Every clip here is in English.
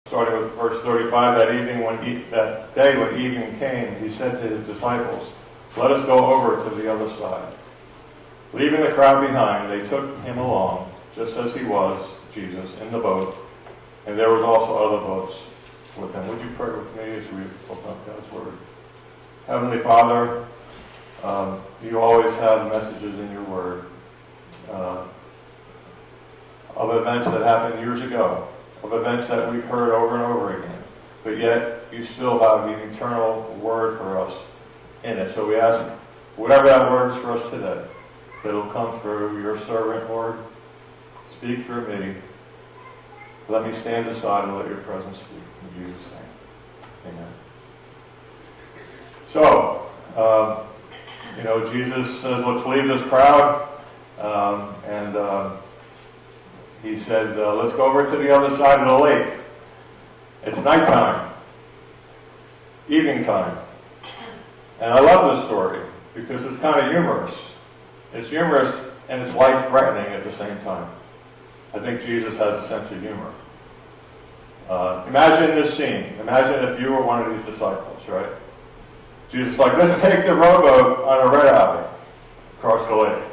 Starting with verse 35, that day when evening came, he said to his disciples, "Let us go over to the other side." Leaving the crowd behind, they took him along, just as he was, Jesus, in the boat, and there was also other boats with him. Would you pray with me as we open up God's Word? Heavenly Father, you always have messages in your Word of events that happened years ago, of events that we've heard over and over again, but yet you still have the eternal Word for us in it. So we ask, whatever that Word is for us today, that it'll come through your servant, Lord. Speak through me. Let me stand aside and let your presence speak. In Jesus' name. Amen. So, Jesus says, let's leave this crowd. He said, let's go over to the other side of the lake. It's nighttime. Evening time. And I love this story because it's kind of humorous. It's humorous and it's life-threatening at the same time. I think Jesus has a sense of humor. Imagine this scene. Imagine if you were one of these disciples, right? Jesus is like, let's take the rowboat on a red eye across the lake.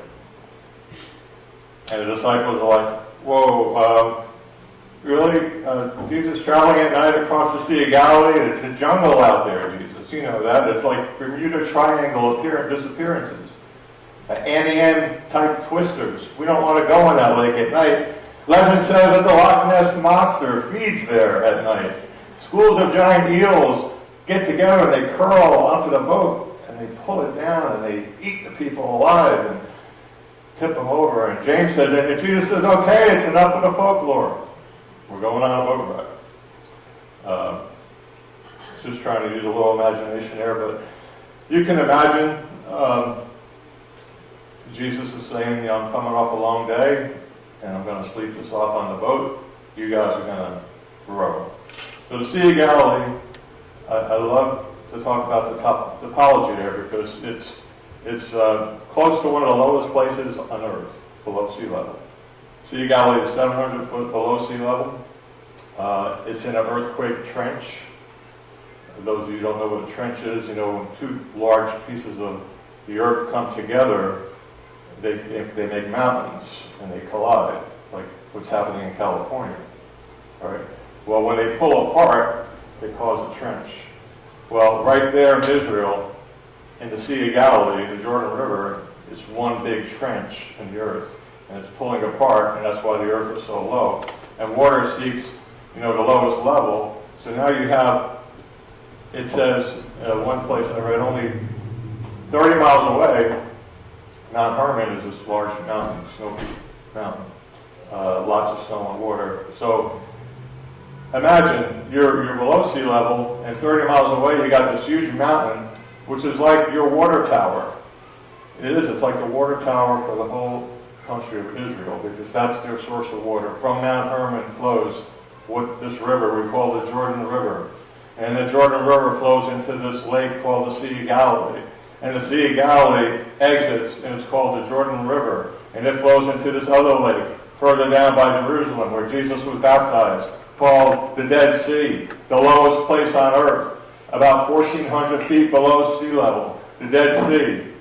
And the disciples are like, whoa, really? Jesus traveling at night across the Sea of Galilee? It's a jungle out there, Jesus. You know that. It's like Bermuda Triangle disappearances. Annie Ann type twisters. We don't want to go in that lake at night. Legend says that the Loch Ness Monster feeds there at night. Schools of giant eels get together and they curl onto the boat and they pull it down and they eat the people alive and tip them over. And James says, and Jesus says, okay, it's enough of the folklore. We're going on a boat ride. Just trying to use a little imagination there, but you can imagine Jesus is saying, I'm coming off a long day and I'm going to sleep this off on the boat. You guys are going to row. So the Sea of Galilee, I love to talk about the topology there because it's close to one of the lowest places on Earth, below sea level. Sea of Galilee is 700 foot below sea level. It's in an earthquake trench. For those of you who don't know what a trench is, when two large pieces of the earth come together, they make mountains and they collide, like what's happening in California. All right. Well, when they pull apart, they cause a trench. Well, right there in Israel, in the Sea of Galilee, the Jordan River, is one big trench in the earth, and it's pulling apart, and that's why the earth is so low. And water seeks, the lowest level. So now you have, it says, one place I read, only 30 miles away, Mount Hermon is this large mountain, Snow Peak Mountain. Lots of snow and water. So imagine you're below sea level, and 30 miles away you got this huge mountain, which is like your water tower. It is. It's like the water tower for the whole country of Israel, because that's their source of water. From Mount Hermon flows what this river we call the Jordan River. And the Jordan River flows into this lake called the Sea of Galilee. And the Sea of Galilee exits, and it's called the Jordan River. And it flows into this other lake further down by Jerusalem, where Jesus was baptized, called the Dead Sea, the lowest place on earth, about 1,400 feet below sea level, the Dead Sea.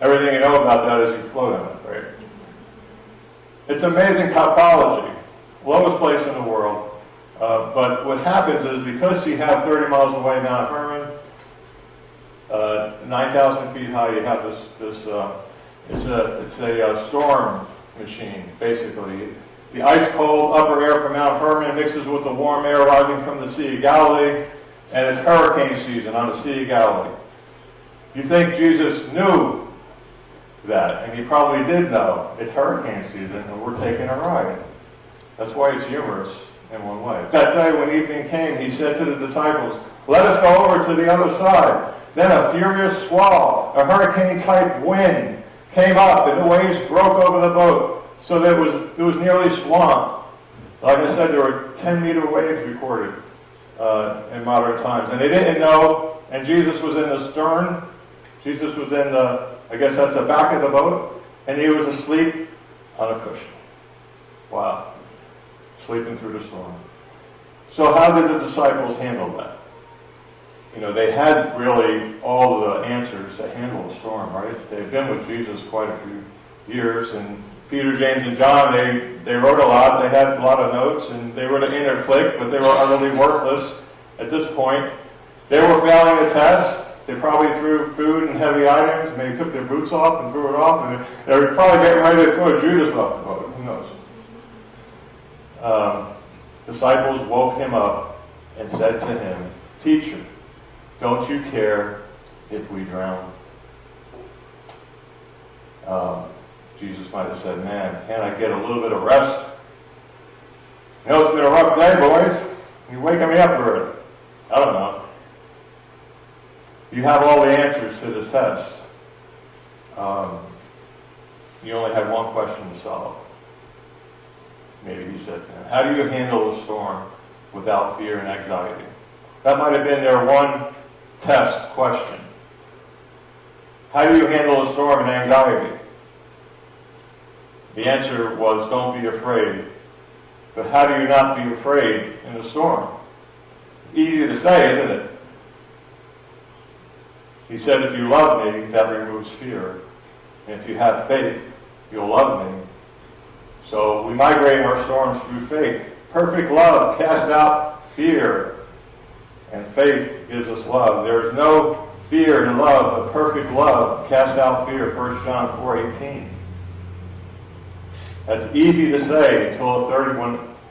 Everything you know about that is you float on it, right? It's amazing topology, lowest place in the world. But what happens is, because you have 30 miles away Mount Hermon, 9,000 feet high, you have it's a storm machine, basically. The ice-cold upper air from Mount Hermon mixes with the warm air rising from the Sea of Galilee, and it's hurricane season on the Sea of Galilee. You think Jesus knew that, and he probably did know it's hurricane season, and we're taking a ride. That's why it's humorous in one way. That day when evening came, he said to the disciples, let us go over to the other side. Then a furious squall, a hurricane-type wind, came up, and the waves broke over the boat, so that it was nearly swamped. Like I said, there were 10-meter waves recorded in modern times. And they didn't know, and Jesus was in the stern. Jesus was in I guess that's the back of the boat, and he was asleep on a cushion. Wow. Sleeping through the storm. So how did the disciples handle that? You know, they had really all the answers to handle the storm, right? They've been with Jesus quite a few years, and Peter, James, and John, they wrote a lot. They had a lot of notes, and they were the inner clique, but they were utterly worthless at this point. They were failing the test. They probably threw food and heavy items, maybe took their boots off and threw it off, and they were probably getting ready to throw Judas off the boat. Who knows? Disciples woke him up and said to him, "Teacher, don't you care if we drown?" Jesus might have said, "Man, can't I get a little bit of rest? You know, it's been a rough day, boys. You're waking me up early." I don't know. You have all the answers to this test. You only have one question to solve. Maybe he said to him, "How do you handle a storm without fear and anxiety?" That might have been their one test question. How do you handle a storm and anxiety? The answer was, don't be afraid. But how do you not be afraid in a storm? It's easy to say, isn't it? He said, if you love me, that removes fear. And if you have faith, you'll love me. So we migrate our storms through faith. Perfect love casts out fear. And faith gives us love. There is no fear in love, but perfect love casts out fear. 1 John 4:18. That's easy to say until a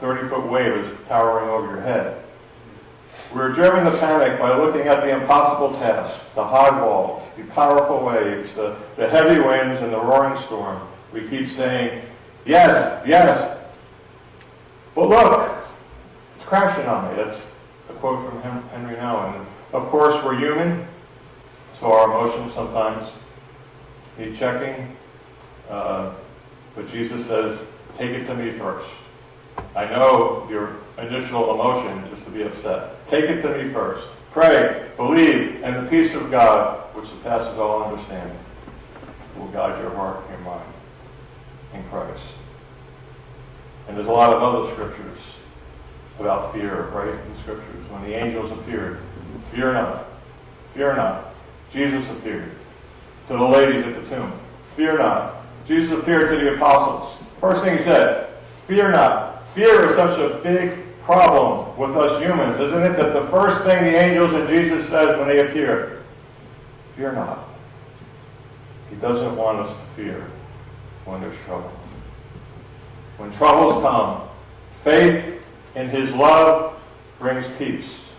30-foot wave is towering over your head. We're driven to panic by looking at the impossible task, the high walls, the powerful waves, the heavy winds, and the roaring storm. We keep saying, yes, yes. But look, it's crashing on me. That's a quote from Henry Nouwen. Of course, we're human, so our emotions sometimes need checking. But Jesus says, take it to me first. I know your initial emotion is to be upset. Take it to me first. Pray, believe, and the peace of God, which surpasses all understanding, will guide your heart and your mind in Christ. And there's a lot of other scriptures about fear, right, in scriptures. When the angels appeared, fear not, fear not. Jesus appeared to the ladies at the tomb. Fear not. Jesus appeared to the apostles. First thing he said, fear not. Fear is such a big problem with us humans, isn't it? That the first thing the angels and Jesus says when they appear, fear not. He doesn't want us to fear when there's trouble. When troubles come, faith in his love brings peace.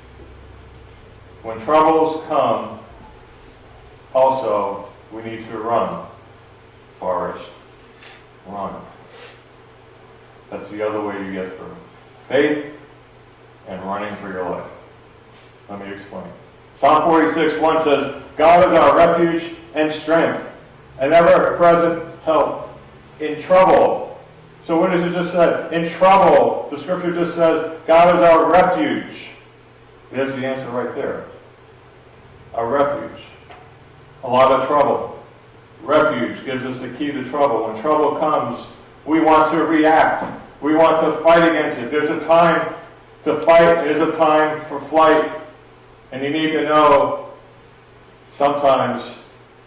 When troubles come, also, we need to run. Forest, run. That's the other way you get through. Faith and running for your life. Let me explain. Psalm 46:1 says, God is our refuge and strength, an ever-present help in trouble. So what does it just say? In trouble. The scripture just says, God is our refuge. There's the answer right there. Our refuge. A lot of trouble. Refuge gives us the key to trouble. When trouble comes, we want to react. We want to fight against it. There's a time to fight. There's a time for flight. And you need to know sometimes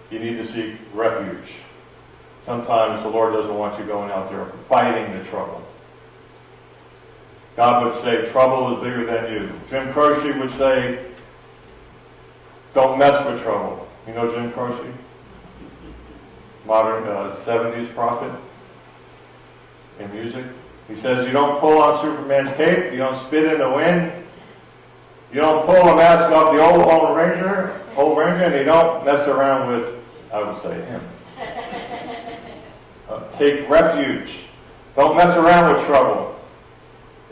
you need to seek refuge. Sometimes the Lord doesn't want you going out there fighting the trouble. God would say, trouble is bigger than you. Jim Croce would say, don't mess with trouble. You know Jim Croce? Modern 70s prophet in music. He says, you don't pull on Superman's cape, you don't spit in the wind, you don't pull the mask off the old Ranger, and you don't mess around with, I would say, him. Take refuge. Don't mess around with trouble,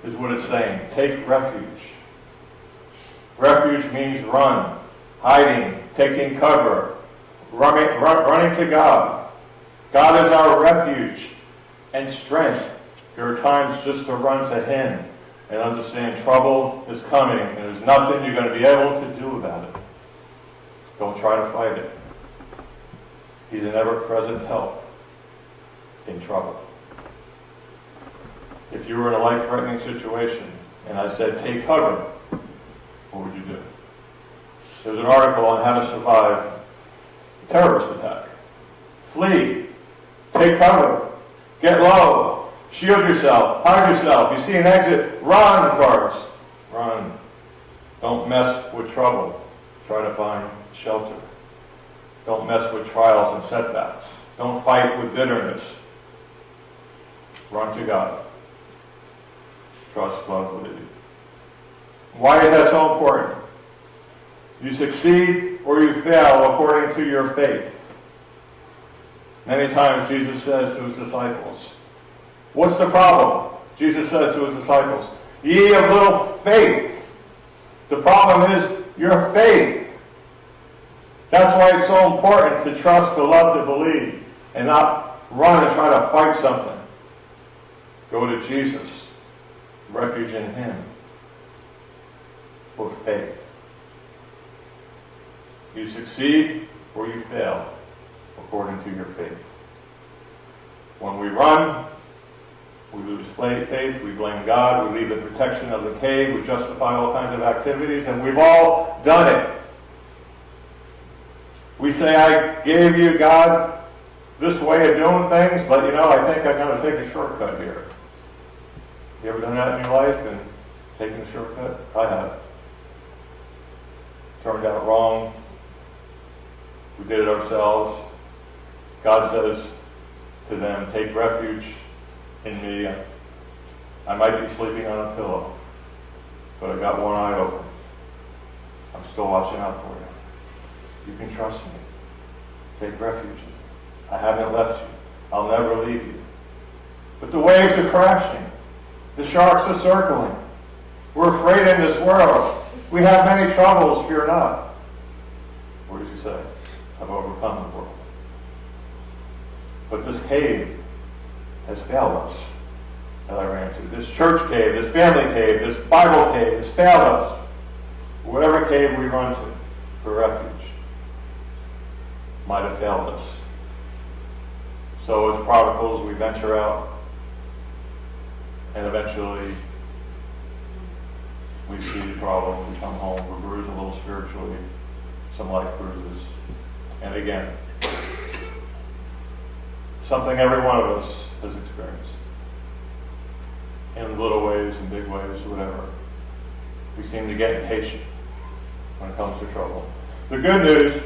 is what it's saying. Take refuge. Refuge means run, hiding, taking cover, running to God. God is our refuge and strength. There are times just to run to him and understand trouble is coming and there's nothing you're going to be able to do about it. Don't try to fight it. He's an ever-present help in trouble. If you were in a life-threatening situation and I said, take cover, what would you do? There's an article on how to survive a terrorist attack. Flee. Take cover. Get low. Shield yourself. Hide yourself. You see an exit, run first. Run. Don't mess with trouble. Try to find shelter. Don't mess with trials and setbacks. Don't fight with bitterness. Run to God. Trust, love, believe. Why is that so important? You succeed or you fail according to your faith. Many times Jesus says to his disciples, what's the problem? Jesus says to his disciples, ye of little faith. The problem is your faith. That's why it's so important to trust, to love, to believe, and not run and try to fight something. Go to Jesus. Refuge in him. For faith. You succeed or you fail according to your faith. When we run, we lose faith, we blame God, we leave the protection of the cave, we justify all kinds of activities, and we've all done it. We say, I gave you, God, this way of doing things, but I think I'm going to take a shortcut here. You ever done that in your life and taken a shortcut? I have. Turned out wrong. We did it ourselves. God says to them, take refuge in me. I might be sleeping on a pillow, but I got one eye open. I'm still watching out for you. You can trust me. Take refuge in me. I haven't left you. I'll never leave you. But the waves are crashing. The sharks are circling. We're afraid in this world. We have many troubles, fear not. What does he say? I've overcome the world. But this cave has failed us that I ran to. This church cave, this family cave, this Bible cave has failed us. Whatever cave we run to for refuge might have failed us. So as prodigals, we venture out, and eventually we see the problem, we come home, we're bruised a little spiritually, some life bruises. And again, something every one of us has experienced. In little ways, in big ways, whatever. We seem to get impatient when it comes to trouble. The good news,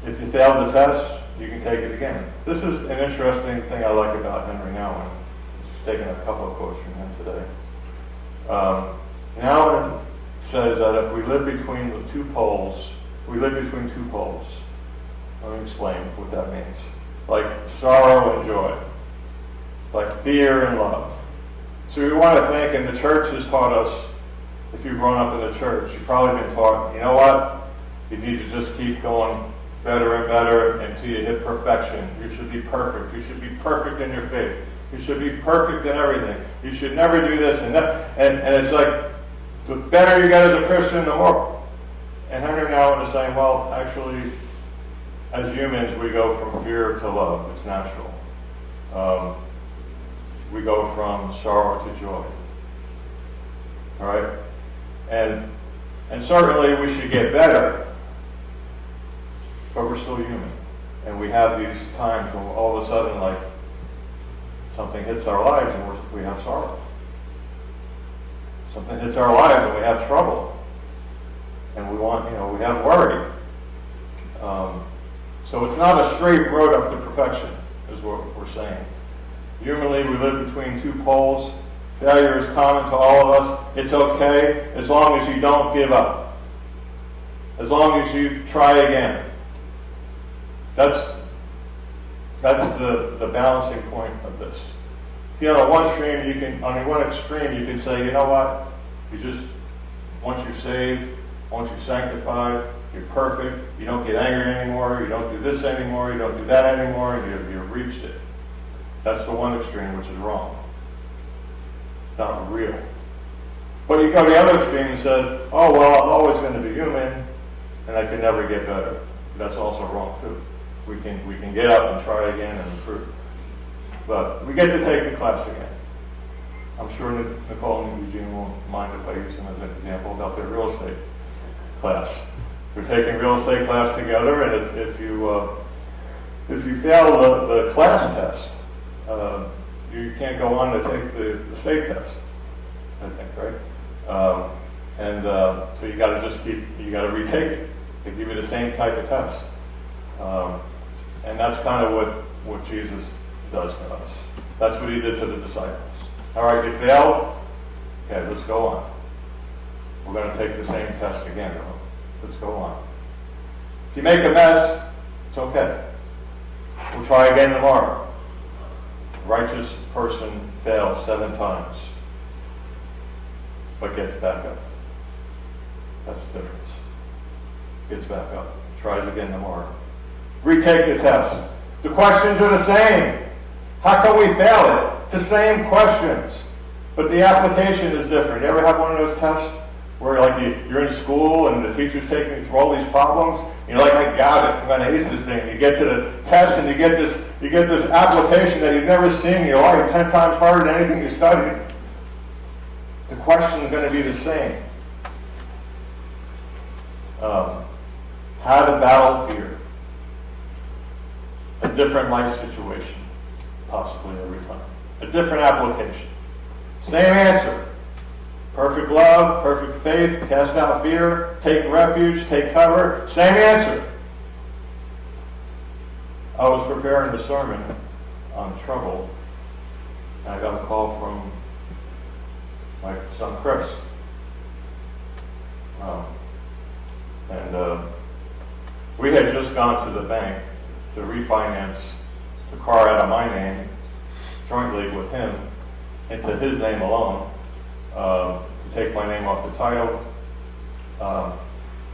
if you failed the test, you can take it again. This is an interesting thing I like about Henry Nouwen. Just taking a couple of quotes from him today. Nouwen says that if we live between the two poles, we live between two poles. Let me explain what that means. Like sorrow and joy. Like fear and love. So we want to think, and the church has taught us, if you've grown up in the church, you've probably been taught, you know what? You need to just keep going better and better until you hit perfection. You should be perfect. You should be perfect in your faith. You should be perfect in everything. You should never do this and that. And it's like, the better you get as a Christian, the more. And Henry Nouwen is saying, well, actually, as humans, we go from fear to love. It's natural. We go from sorrow to joy. All right? And certainly we should get better, but we're still human. And we have these times when all of a sudden, like, something hits our lives and we have sorrow. Something hits our lives and we have trouble. And we have worry. So it's not a straight road up to perfection, is what we're saying. Humanly, we live between two poles. Failure is common to all of us. It's okay as long as you don't give up. As long as you try again. That's the balancing point of this. On one extreme, you can say, you know what? Once you're saved, once you're sanctified, you're perfect. You don't get angry anymore. You don't do this anymore. You don't do that anymore. And you've reached it. That's the one extreme, which is wrong. It's not real. But you go to the other extreme and says, oh, well, I'm always going to be human, and I can never get better. That's also wrong, too. We can get up and try again and improve. But we get to take the class again. I'm sure Nicole and Eugene won't mind if I use them as an example about their real estate class. We're taking real estate class together, and if you fail the class test, you can't go on to take the state test, I think, right? So you got to retake it. They give you the same type of test. And that's kind of what Jesus does to us. That's what he did to the disciples. All right, you failed? Okay, let's go on. We're going to take the same test again, though. Let's go on. If you make a mess, it's okay. We'll try again tomorrow. A righteous person fails 7 times, but gets back up. That's the difference. Gets back up. Tries again tomorrow. Retake the test. The questions are the same. How can we fail it? It's the same questions, but the application is different. You ever have one of those tests where you're in school and the teacher's taking you through all these problems? You're like, I got it. I'm going to ace this thing. You get to the test and you get this application that you've never seen in your life, 10 times harder than anything you studied. The question is going to be the same. How to battle fear. A different life situation, possibly every time. A different application. Same answer. Perfect love, perfect faith, cast out fear, take refuge, take cover. Same answer. I was preparing the sermon on trouble, and I got a call from my son Chris. We had just gone to the bank to refinance the car out of my name, jointly with him, into his name alone, to take my name off the title.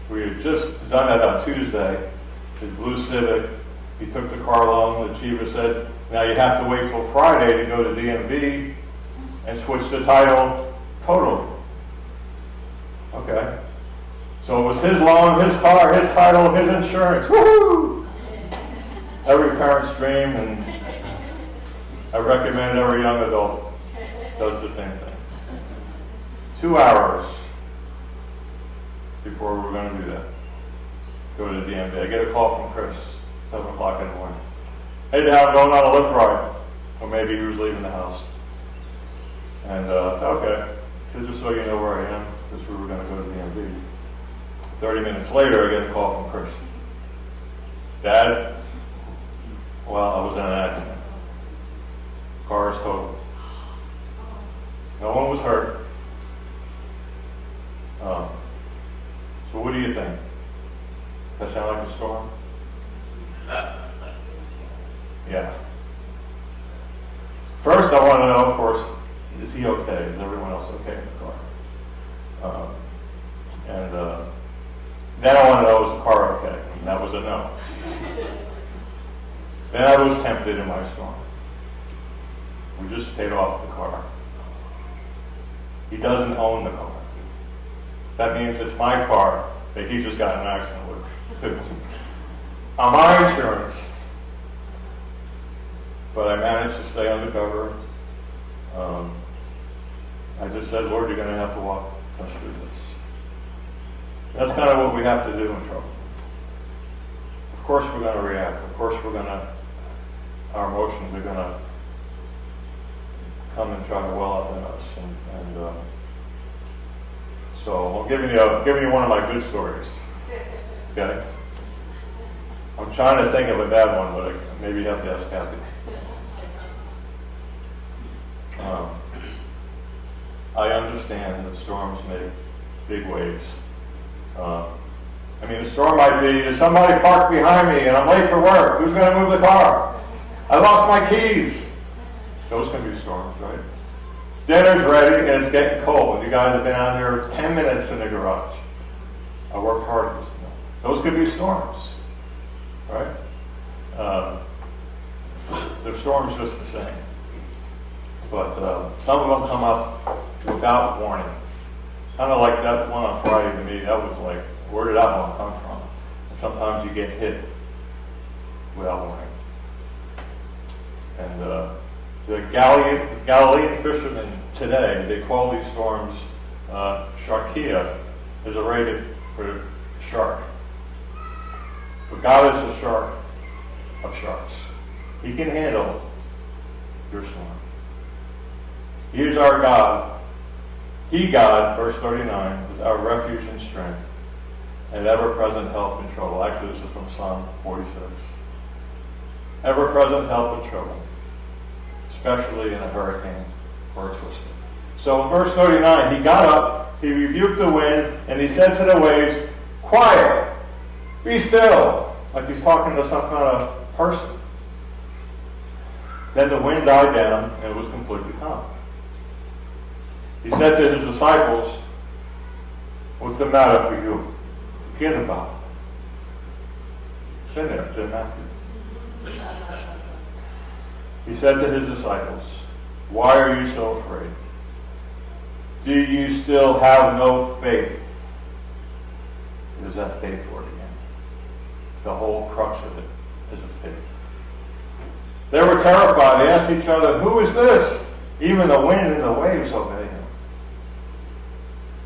We had just done that on Tuesday, his blue Civic. He took the car loan. The chief said, now you have to wait till Friday to go to DMV and switch the title totally. Okay. So it was his loan, his car, his title, his insurance. Woohoo! Every parent's dream, and I recommend every young adult does the same thing. 2 hours before we were going to do that, go to the DMV. I get a call from Chris, 7 o'clock in the morning. Hey, Dad, I'm going on a Lyft ride. Or maybe he was leaving the house. And, okay, so just so you know where I am, because we were going to go to the DMV. 30 minutes later, I get a call from Chris. Dad, well, I was in an accident. Car is totaled. No one was hurt. So what do you think? Does that sound like a storm? Yeah. First, I want to know, of course, is he okay? Is everyone else okay in the car? Then I want to know, is the car okay? And that was a no. Then I was tempted in my storm. We just paid off the car. He doesn't own the car. That means it's my car that he just got in an accident with. On my insurance. But I managed to stay undercover. I just said, Lord, you're going to have to walk us through this. That's kind of what we have to do in trouble. Of course we're going to react. Of course our emotions are going to come and try to well up in us. So I'm giving you one of my good stories. Okay? I'm trying to think of a bad one, but maybe you have to ask Kathy. I understand that storms make big waves. The storm might be, is somebody parked behind me and I'm late for work? Who's going to move the car? I lost my keys. Those can be storms, right? Dinner's ready and it's getting cold. You guys have been out here 10 minutes in the garage. I worked hard this morning. Those could be storms, right? They're storms just the same. But some of them come up without warning. Kind of like that one on Friday to me. That was like, where did that one come from? And sometimes you get hit without warning. And the Galilean fishermen today. They call these storms sharkia, is Arabic for shark. But God is the shark of sharks. He can handle your storm. He is our God. He, God, verse 39, is our refuge and strength and ever-present help in trouble. Actually, this is from Psalm 46. Ever-present help in trouble, especially in a hurricane or a twister. So in verse 39, he got up, he rebuked the wind, and he said to the waves, "Quiet, be still," like he's talking to some kind of person. Then the wind died down, and it was completely calm. He said to his disciples, "What's the matter for you? Forget about it." It's in there, it's in Matthew. He said to his disciples, "Why are you so afraid? Do you still have no faith?" There's that faith word again. The whole crux of it is a faith. They were terrified. They asked each other, "Who is this? Even the wind and the waves obey him."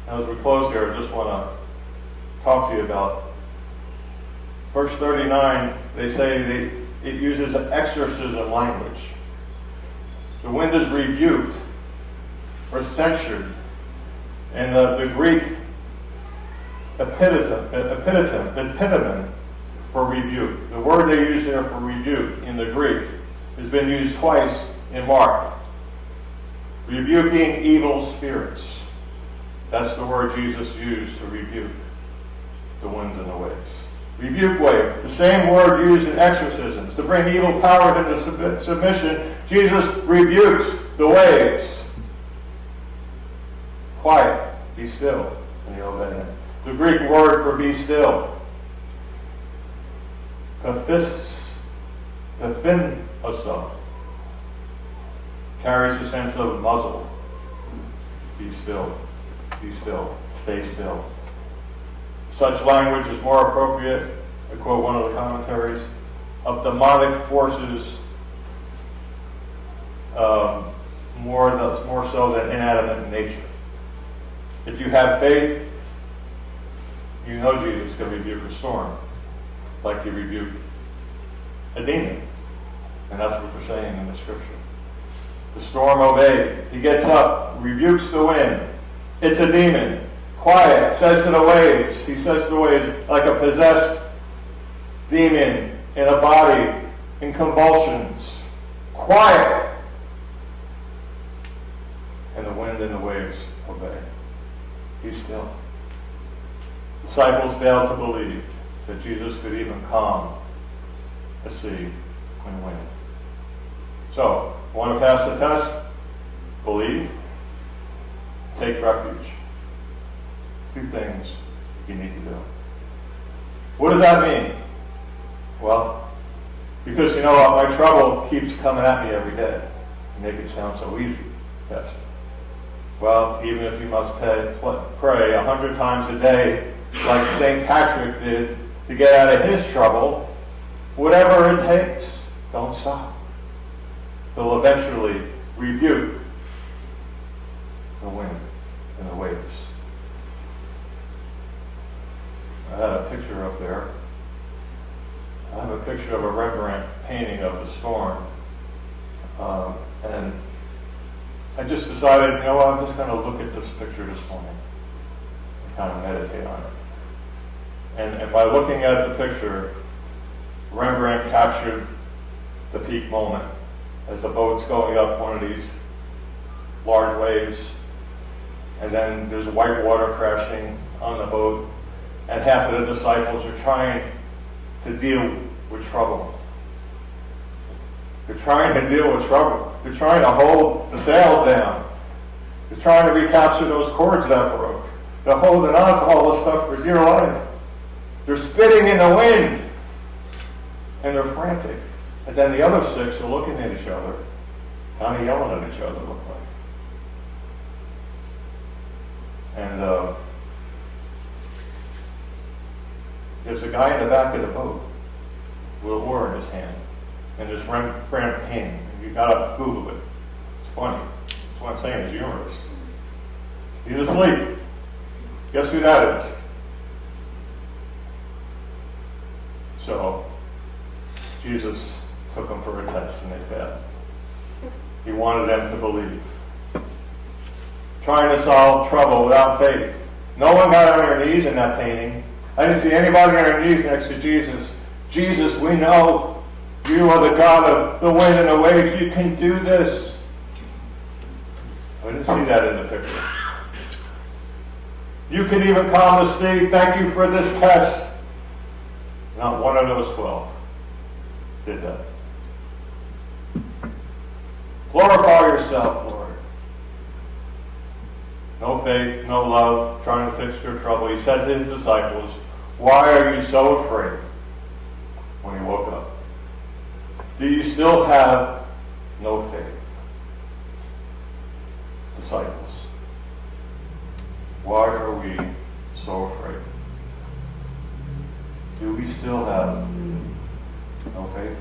Now, as we close here, I just want to talk to you about verse 39. They say it uses an exorcism language. The wind is rebuked or censured. And the Greek epitome for rebuke. The word they use there for rebuke in the Greek has been used twice in Mark. Rebuking evil spirits. That's the word Jesus used to rebuke the winds and the waves. Rebuke wave. The same word used in exorcisms. To bring evil power into submission, Jesus rebukes the waves. Quiet, be still, and you obey him. The Greek word for be still, kaphinoso, carries the sense of muzzle. Be still, stay still. Such language is more appropriate, I quote one of the commentaries, of demonic forces more so than inanimate nature. If you have faith, you know Jesus can rebuke a storm like he rebuked a demon. And that's what they're saying in the scripture. The storm obeyed. He gets up, rebukes the wind. It's a demon. Quiet, says to the waves. He says to the waves like a possessed demon in a body in convulsions. Quiet. And the wind and the waves obey. Be still. Disciples failed to believe that Jesus could even calm the sea and wind. So, want to pass the test? Believe. Take refuge. Two things you need to do. What does that mean? Well, because my trouble keeps coming at me every day. You make it sound so easy. Yes. Well, even if you must pray 100 times a day, like St. Patrick did, to get out of his trouble, whatever it takes, don't stop. He'll eventually rebuke the wind and the waves. I had a picture up there. I have a picture of a Rembrandt painting of the storm. And I just decided, I'm just going to look at this picture this morning and kind of meditate on it. And by looking at the picture, Rembrandt captured the peak moment as the boat's going up one of these large waves, and then there's white water crashing on the boat, and half of the disciples are trying to deal with trouble. They're trying to deal with trouble. They're trying to hold the sails down. They're trying to recapture those cords that broke. They're holding on to all this stuff for dear life. They're spitting in the wind. And they're frantic. And then the other six are looking at each other, kind of yelling at each other, look like. And there's a guy in the back of the boat with an oar in his hand. And there's Rembrandt painting. You gotta Google it. It's funny. It's what I'm saying is humorous. He's asleep. Guess who that is? So, Jesus took them for a test and they failed. He wanted them to believe. Trying to solve trouble without faith. No one got on their knees in that painting. I didn't see anybody on their knees next to Jesus. Jesus, we know you are the God of the wind and the waves. You can do this. I didn't see that in the picture. You can even calm the sea. Thank you for this test. Not one of those 12 did that. Glorify yourself, Lord. No faith, no love, trying to fix their trouble. He said to his disciples, why are you so afraid? When he woke up. Do you still have no faith? Disciples. Why are we so afraid? Do we still have no faith?